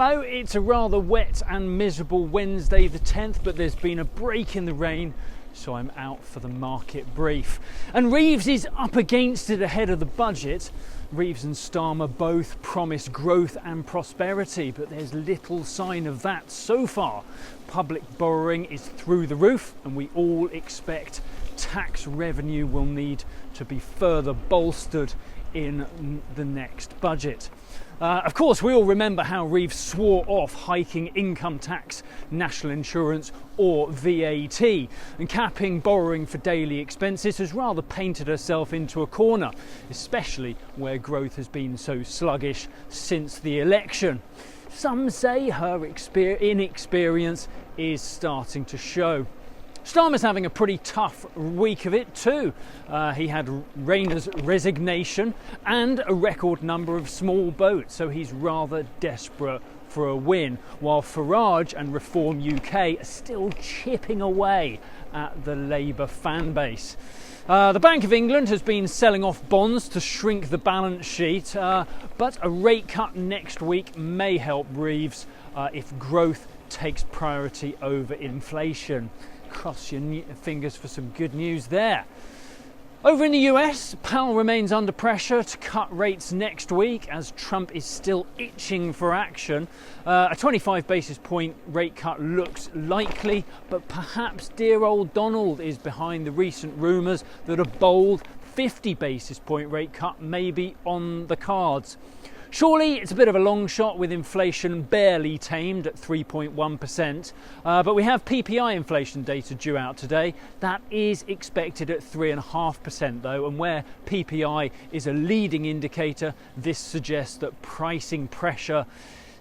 Hello, it's a rather wet and miserable Wednesday the 10th, but there's been a break in the rain, so I'm out for the market brief. And Reeves is up against it ahead of the budget. Reeves and Starmer both promise growth and prosperity, but there's little sign of that so far. Public borrowing is through the roof, and we all expect tax revenue will need to be further bolstered in the next budget. Of course, we all remember how Reeves swore off hiking income tax, national insurance or VAT, and capping borrowing for daily expenses has rather painted herself into a corner, especially where growth has been so sluggish since the election. Some say her inexperience is starting to show. Starmer's having a pretty tough week of it too. He had Rayner's resignation and a record number of small boats, so he's rather desperate for a win, while Farage and Reform UK are still chipping away at the Labour fan base. The Bank of England has been selling off bonds to shrink the balance sheet, but a rate cut next week may help Reeves if growth takes priority over inflation. Cross your fingers for some good news there. Over in the US, Powell remains under pressure to cut rates next week as Trump is still itching for action. A 25 basis point rate cut looks likely, but perhaps dear old Donald is behind the recent rumours that a bold 50 basis point rate cut may be on the cards. Surely it's a bit of a long shot with inflation barely tamed at 3.1%, but we have PPI inflation data due out today. That is expected at 3.5% though, and where PPI is a leading indicator, this suggests that pricing pressure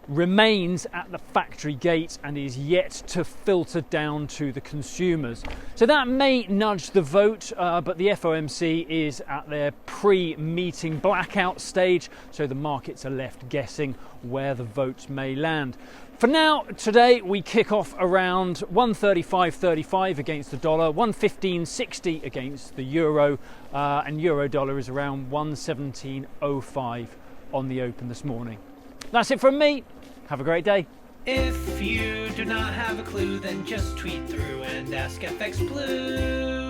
remains at the factory gate and is yet to filter down to the consumers. So that may nudge the vote, but the FOMC is at their pre-meeting blackout stage, so the markets are left guessing where the votes may land. For now, today we kick off around 135.35 against the dollar, 115.60 against the euro, and euro dollar is around 117.05 on the open this morning. That's it from me. Have a great day. If you do not have a clue, then just tweet through and ask FxPlew.